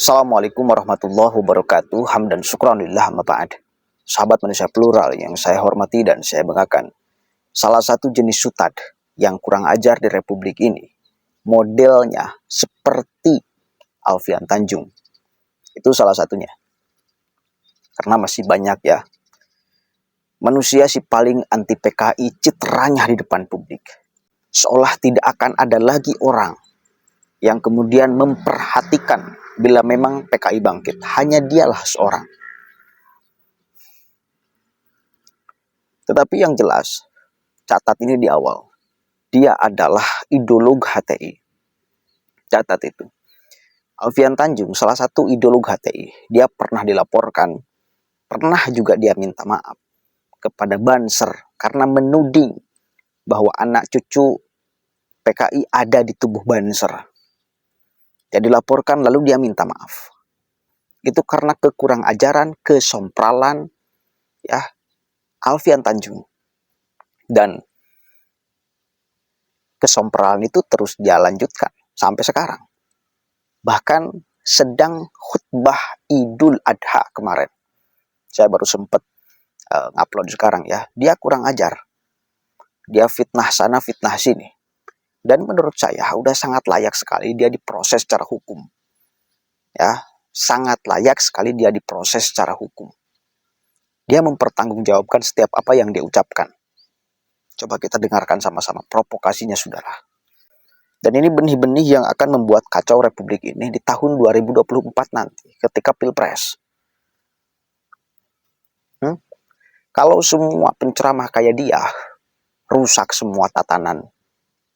Assalamualaikum warahmatullahi wabarakatuh. Hamdan syukranillah amma ba'd. Sahabat manusia plural yang saya hormati dan saya banggakan. Salah satu jenis sutad yang kurang ajar di Republik ini, modelnya seperti Alfian Tanjung. Itu salah satunya. Karena masih banyak ya. Manusia si paling anti PKI citranya di depan publik. Seolah tidak akan ada lagi orang yang kemudian memperhatikan bila memang PKI bangkit. Hanya dialah seorang. Tetapi yang jelas, catat ini di awal. Dia adalah ideolog HTI. Catat itu. Alfian Tanjung salah satu ideolog HTI. Dia pernah dilaporkan, pernah juga dia minta maaf kepada Banser karena menuding bahwa anak cucu PKI ada di tubuh Banser. Dia dilaporkan lalu dia minta maaf. Itu karena kekurang ajaran, kesompralan ya Alfian Tanjung. Dan kesompralan itu terus dia lanjutkan sampai sekarang. Bahkan sedang khutbah Idul Adha kemarin. Saya baru sempat ngupload sekarang ya. Dia kurang ajar. Dia fitnah sana, fitnah sini. Dan menurut saya udah sangat layak sekali dia diproses secara hukum. Ya, sangat layak sekali dia diproses secara hukum. Dia mempertanggungjawabkan setiap apa yang dia ucapkan. Coba kita dengarkan sama-sama provokasinya, saudara. Dan ini benih-benih yang akan membuat kacau Republik ini di tahun 2024 nanti ketika Pilpres. Kalau semua penceramah kayak dia, rusak semua tatanan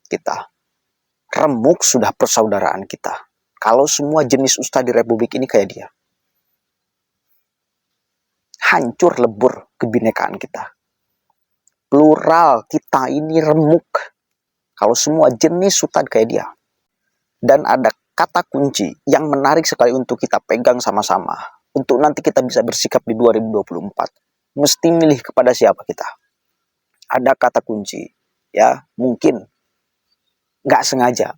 kita. Remuk sudah persaudaraan kita. Kalau semua jenis ustadz di Republik ini kayak dia. Hancur lebur kebinekaan kita. Plural kita ini remuk. Kalau semua jenis ustadz kayak dia. Dan ada kata kunci yang menarik sekali untuk kita pegang sama-sama. Untuk nanti kita bisa bersikap di 2024. Mesti milih kepada siapa kita. Ada kata kunci. Ya, mungkin nggak sengaja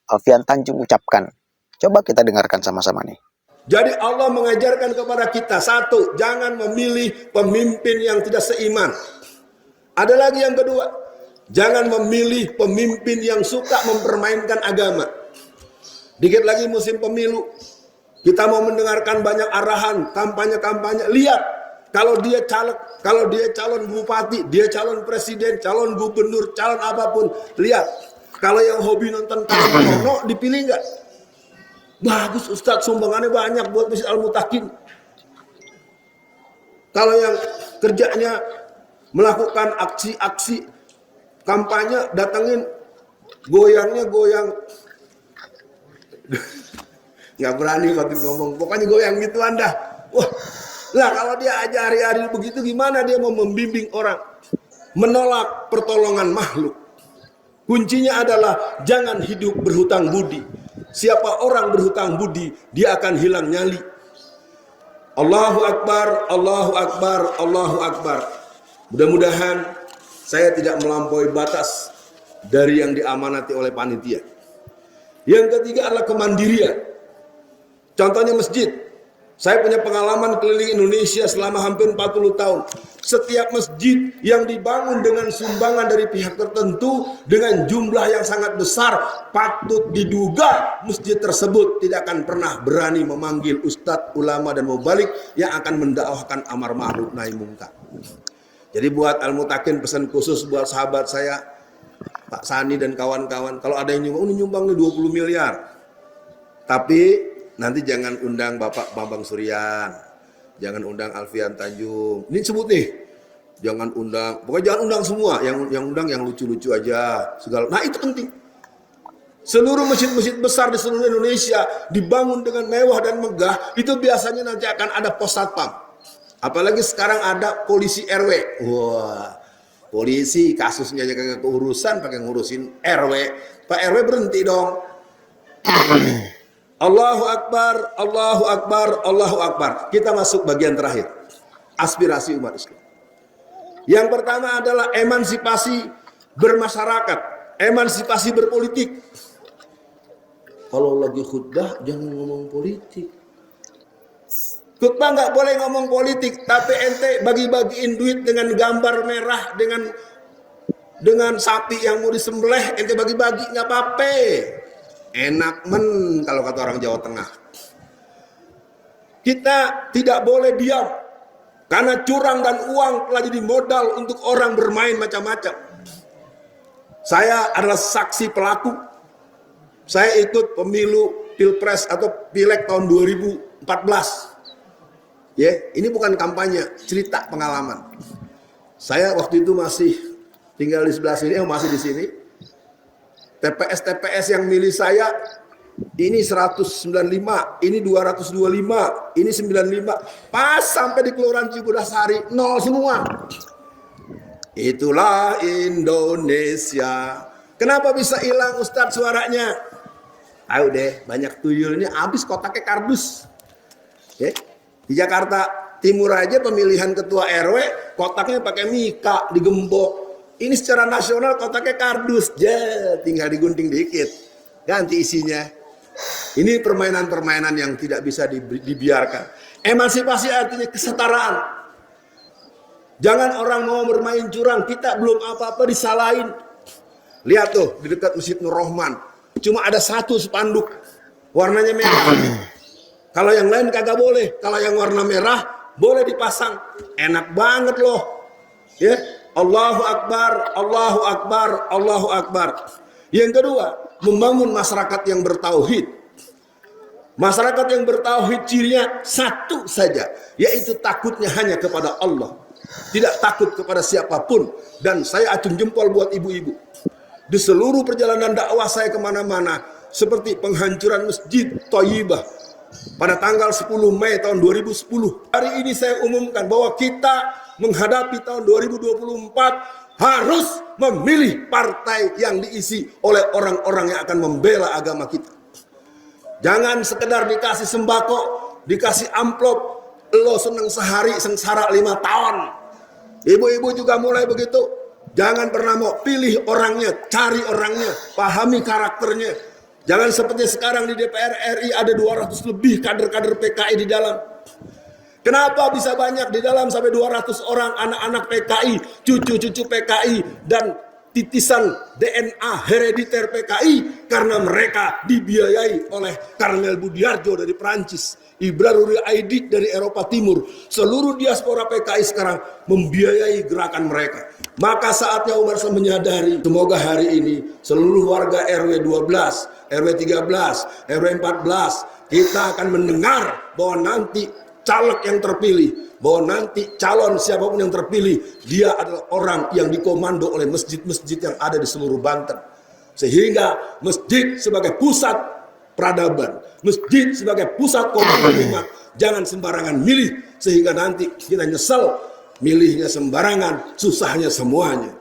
Alfian Tanjung ucapkan. Coba kita dengarkan sama-sama nih. Jadi Allah mengajarkan kepada kita, satu, jangan memilih pemimpin yang tidak seiman. Ada lagi yang kedua, jangan memilih pemimpin yang suka mempermainkan agama. Dikit lagi musim pemilu, kita mau mendengarkan banyak arahan, kampanye-kampanye. Lihat, kalau dia caleg, kalau dia calon bupati, dia calon presiden, calon gubernur, calon apapun, lihat. Kalau yang hobi nonton porno dipilih nggak? Bagus Ustadz, sumbangannya banyak buat Masjid Al-Mutakin. Kalau yang kerjanya melakukan aksi-aksi kampanye, datengin goyangnya goyang. Nggak berani waktu ngomong, pokoknya goyang gitu Anda. Wah, lah kalau dia aja hari-hari begitu, gimana dia mau membimbing orang? Menolak pertolongan makhluk. Kuncinya adalah jangan hidup berhutang budi. Siapa orang berhutang budi, dia akan hilang nyali. Allahu Akbar, Allahu Akbar, Allahu Akbar. Mudah-mudahan saya tidak melampaui batas dari yang diamanati oleh panitia. Yang ketiga adalah kemandirian. Contohnya masjid. Saya punya pengalaman keliling Indonesia selama hampir 40 tahun. Setiap masjid yang dibangun dengan sumbangan dari pihak tertentu dengan jumlah yang sangat besar, patut diduga masjid tersebut tidak akan pernah berani memanggil ustadz, ulama dan mubalik yang akan mendakwahkan amar ma'ruf nahi munkar. Jadi buat Al-Mutakin pesan khusus buat sahabat saya Pak Sani dan kawan-kawan, kalau ada yang nyumbang nih 20 miliar. Tapi nanti jangan undang Bapak Bambang Suryan, jangan undang Alfian Tanjung. Ini sebut nih, jangan undang, pokoknya jangan undang semua. Yang undang yang lucu-lucu aja, segala. Nah itu penting. Seluruh masjid-masjid besar di seluruh Indonesia dibangun dengan mewah dan megah, itu biasanya nanti akan ada pos satpam. Apalagi sekarang ada polisi RW. Wah, polisi kasusnya aja kagak keurusan, pakai ngurusin RW. Pak RW berhenti dong. Allahu Akbar, Allahu Akbar, Allahu Akbar. Kita masuk bagian terakhir. Aspirasi umat Islam. Yang pertama adalah emansipasi bermasyarakat, emansipasi berpolitik. Kalau lagi khutbah jangan ngomong politik. Khutbah nggak boleh ngomong politik, tapi ente bagi-bagiin duit dengan gambar merah, dengan sapi yang mau disembelih, ente bagi-bagi nggak apa-apa. Enak kalau kata orang Jawa Tengah. Kita tidak boleh diam, karena curang dan uang telah jadi modal untuk orang bermain macam-macam. Saya adalah saksi pelaku. Saya ikut pemilu Pilpres atau Pileg tahun 2014. Ya, ini bukan kampanye, cerita pengalaman. Saya waktu itu masih tinggal di sebelah sini, masih di sini. TPS yang milih saya ini 195, ini 225, ini 95. Pas sampai di Kelurahan Cibudasari, 0 semua. Itulah Indonesia. Kenapa bisa hilang Ustadz suaranya? Tahu deh, banyak tuyul ini habis kotaknya kardus. Ya. Di Jakarta Timur aja pemilihan ketua RW kotaknya pakai mika, digembok. Ini secara nasional kotaknya kardus, tinggal digunting dikit, ganti isinya. Ini permainan-permainan yang tidak bisa dibiarkan. Emansipasi artinya kesetaraan. Jangan orang mau bermain curang, kita belum apa-apa disalahin. Lihat tuh di dekat Masjid Nur Rahman, cuma ada satu spanduk warnanya merah. Kalau yang lain kagak boleh. Kalau yang warna merah boleh dipasang. Enak banget loh. Ya, Allahu Akbar, Allahu Akbar, Allahu Akbar. Yang kedua, membangun masyarakat yang bertauhid. Masyarakat yang bertauhid cirinya satu saja, yaitu takutnya hanya kepada Allah. Tidak takut kepada siapapun. Dan saya acung jempol buat ibu-ibu. Di seluruh perjalanan dakwah saya kemana-mana, seperti penghancuran Masjid Thayyibah pada tanggal 10 Mei tahun 2010. Hari ini saya umumkan bahwa kita menghadapi tahun 2024 harus memilih partai yang diisi oleh orang-orang yang akan membela agama kita. Jangan sekedar dikasih sembako, dikasih amplop, lo seneng sehari, sengsara 5 tahun. Ibu-ibu juga mulai begitu. Jangan pernah mau pilih orangnya, cari orangnya, pahami karakternya. Jangan seperti sekarang di DPR RI ada 200 lebih kader-kader PKI di dalam. Kenapa bisa banyak di dalam sampai 200 orang anak-anak PKI, cucu-cucu PKI, dan titisan DNA herediter PKI? Karena mereka dibiayai oleh Karmel Budiarjo dari Perancis, Ibra Ruri Aidik dari Eropa Timur. Seluruh diaspora PKI sekarang membiayai gerakan mereka. Maka saatnya Umar menyadari, semoga hari ini seluruh warga RW 12, RW 13, RW 14, kita akan mendengar bahwa nanti caleg yang terpilih, bahwa nanti calon siapapun yang terpilih, dia adalah orang yang dikomando oleh masjid-masjid yang ada di seluruh Banten. Sehingga masjid sebagai pusat peradaban, masjid sebagai pusat komando umat, jangan sembarangan milih, sehingga nanti kita nyesel milihnya sembarangan, susahnya semuanya.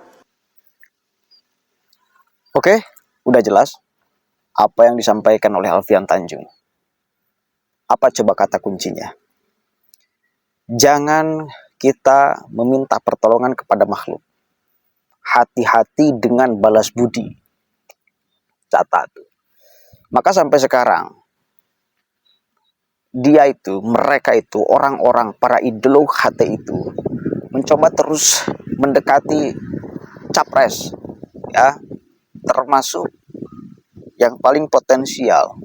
Oke, udah jelas apa yang disampaikan oleh Alfian Tanjung. Apa coba kata kuncinya? Jangan kita meminta pertolongan kepada makhluk. Hati-hati dengan balas budi. Catat. Maka sampai sekarang, mereka itu, orang-orang, para ideolog HT itu, mencoba terus mendekati capres, ya, termasuk yang paling potensial,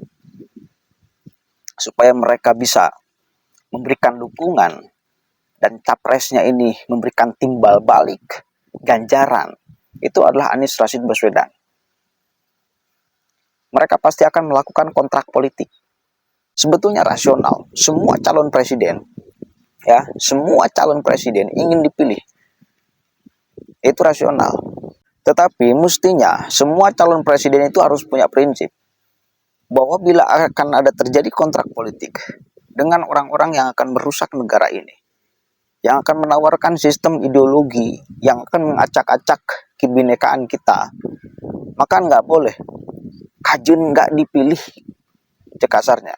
supaya mereka bisa memberikan dukungan dan capresnya ini memberikan timbal balik, ganjaran. Itu adalah Anies Rashid Baswedan. Mereka pasti akan melakukan kontrak politik. Sebetulnya rasional. Semua calon presiden, ya, semua calon presiden ingin dipilih. Itu rasional. Tetapi mestinya semua calon presiden itu harus punya prinsip bahwa bila akan ada terjadi kontrak politik dengan orang-orang yang akan merusak negara ini, yang akan menawarkan sistem ideologi yang akan mengacak-acak kebinekaan kita, maka nggak boleh kajun nggak dipilih, cekasarnya.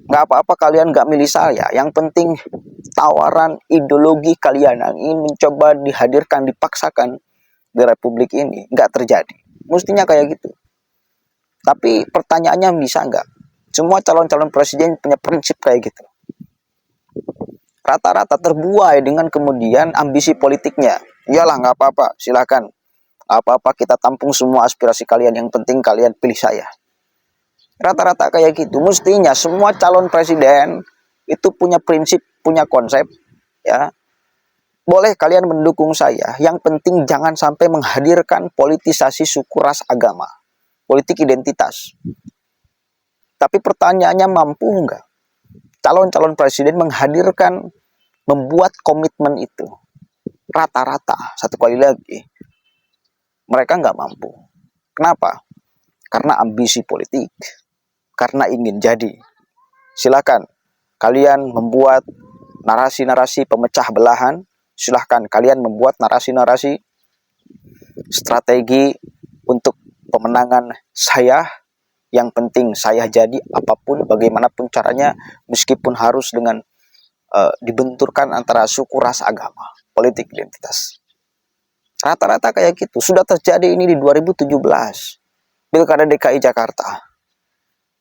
Nggak apa-apa kalian nggak milih saya, yang penting tawaran ideologi kalian yang ingin mencoba dihadirkan, dipaksakan di republik ini nggak terjadi. Mestinya kayak gitu. Tapi pertanyaannya, bisa nggak semua calon-calon presiden punya prinsip kayak gitu? rata-rata terbuai dengan kemudian ambisi politiknya. Iyalah, nggak apa-apa, silakan. Apa-apa, kita tampung semua aspirasi kalian, yang penting kalian pilih saya. Rata-rata kayak gitu. Mestinya semua calon presiden itu punya prinsip, punya konsep, ya. Boleh kalian mendukung saya, yang penting jangan sampai menghadirkan politisasi suku, ras, agama, politik identitas. Tapi pertanyaannya, mampu nggak calon-calon presiden menghadirkan, membuat komitmen itu? Rata-rata, satu kali lagi, mereka nggak mampu. Kenapa? Karena ambisi politik, karena ingin jadi. Silakan kalian membuat narasi-narasi pemecah belahan, silahkan kalian membuat narasi-narasi strategi untuk pemenangan saya. Yang penting saya jadi, apapun bagaimanapun caranya, meskipun harus dengan dibenturkan antara suku, ras, agama, politik identitas. Rata-rata kayak gitu. Sudah terjadi ini di 2017 Pilkada DKI Jakarta.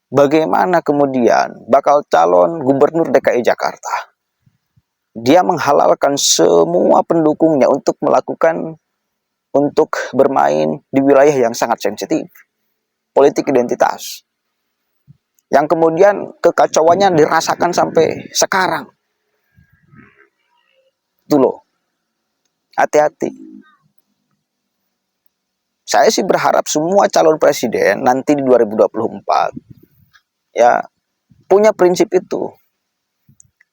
Bagaimana kemudian bakal calon gubernur DKI Jakarta, dia menghalalkan semua pendukungnya untuk bermain di wilayah yang sangat sensitif, politik identitas, yang kemudian kekacauannya dirasakan sampai sekarang. Itu loh, hati-hati. Saya sih berharap semua calon presiden nanti di 2024 ya punya prinsip itu,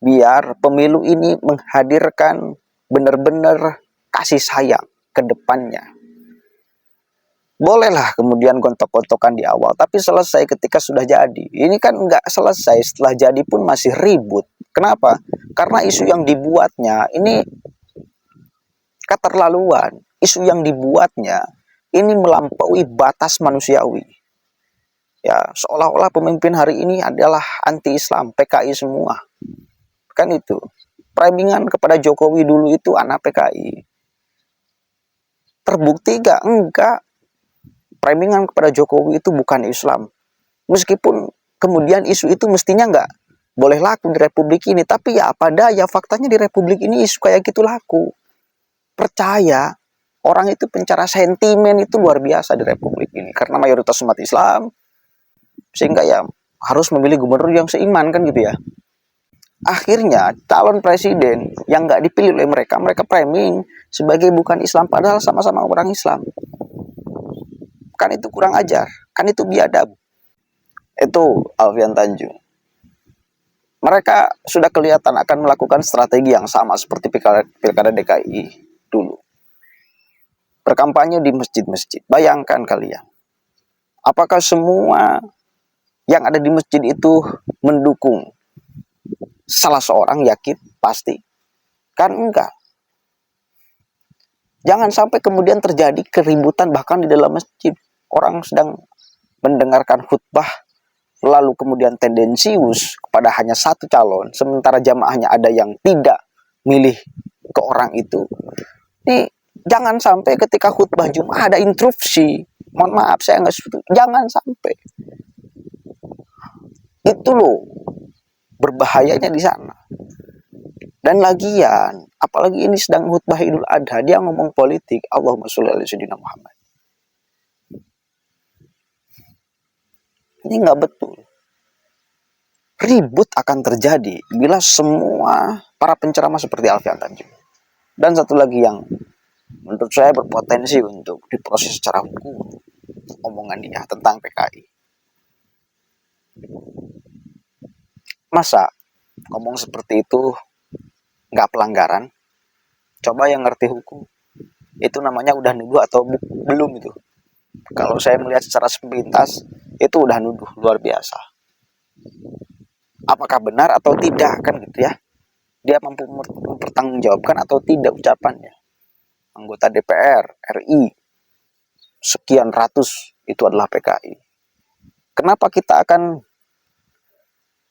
biar pemilu ini menghadirkan benar-benar kasih sayang ke depannya. Bolehlah kemudian gontok-gontokan di awal, tapi selesai ketika sudah jadi. Ini kan nggak selesai, setelah jadi pun masih ribut. Kenapa? Karena isu yang dibuatnya ini keterlaluan. Isu yang dibuatnya ini melampaui batas manusiawi. Ya, seolah-olah pemimpin hari ini adalah anti-Islam, PKI semua. Kan itu. Primingan kepada Jokowi dulu itu anak PKI. Terbukti gak? Enggak. Primingan kepada Jokowi itu bukan Islam. Meskipun kemudian isu itu mestinya nggak boleh laku di Republik ini. Tapi ya apa daya, faktanya di Republik ini isu kayak gitu laku. Percaya, orang itu pencara sentimen itu luar biasa di Republik ini. Karena mayoritas umat Islam, sehingga ya harus memilih gubernur yang seiman kan gitu ya. Akhirnya calon presiden yang nggak dipilih oleh mereka framing sebagai bukan Islam, padahal sama-sama orang Islam. Kan itu kurang ajar, kan itu biadab. Itu Alfian Tanjung. Mereka sudah kelihatan akan melakukan strategi yang sama seperti Pilkada DKI dulu. Berkampanye di masjid-masjid. Bayangkan kalian, apakah semua yang ada di masjid itu mendukung salah seorang? Yakin? Pasti. Kan enggak. Jangan sampai kemudian terjadi keributan bahkan di dalam masjid. Orang sedang mendengarkan khutbah, lalu kemudian tendensius kepada hanya satu calon, sementara jamaahnya ada yang tidak milih ke orang itu. Ini jangan sampai ketika khutbah Jumat ada interupsi. Mohon maaf, saya nggak setuju. Jangan sampai. Itu loh berbahayanya di sana. Dan lagian, apalagi ini sedang khutbah Idul Adha, dia ngomong politik. Allahumma sholli ala sayyidina Muhammad. Ini nggak betul. Ribut akan terjadi bila semua para penceramah seperti Alfian Tanjung. Dan satu lagi yang menurut saya berpotensi untuk diproses secara hukum, omongan dia tentang PKI. Masa ngomong seperti itu nggak pelanggaran? Coba yang ngerti hukum, itu namanya udah nuduh atau belum itu? Kalau saya melihat secara sepintas, itu udah nuduh luar biasa. Apakah benar atau tidak kan gitu ya? Dia mampu mempertanggungjawabkan atau tidak ucapannya. Anggota DPR RI sekian ratus itu adalah PKI. Kenapa kita akan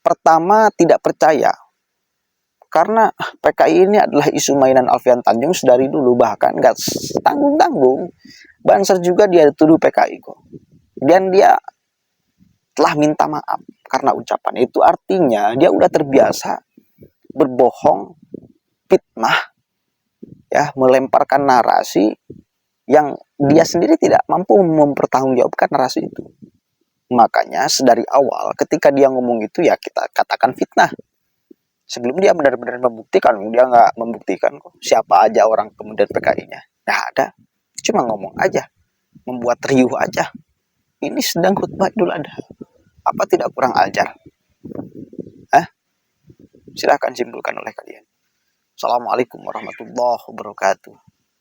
pertama tidak percaya? Karena PKI ini adalah isu mainan Alfian Tanjung sedari dulu, bahkan nggak tanggung-tanggung. Banser juga dia dituduh PKI kok. Dan dia telah minta maaf karena ucapan itu. Artinya dia udah terbiasa berbohong fitnah, ya, melemparkan narasi yang dia sendiri tidak mampu mempertanggungjawabkan narasi itu. Makanya dari awal ketika dia ngomong itu ya kita katakan fitnah. Sebelum dia benar-benar membuktikan, dia nggak membuktikan kok siapa aja orang kemudian PKI-nya. Nggak ada, cuma ngomong aja, membuat riuh aja. Ini sedang khutbah Idul Adha. Apa tidak kurang ajar? Silahkan simpulkan oleh kalian. Assalamualaikum warahmatullahi wabarakatuh.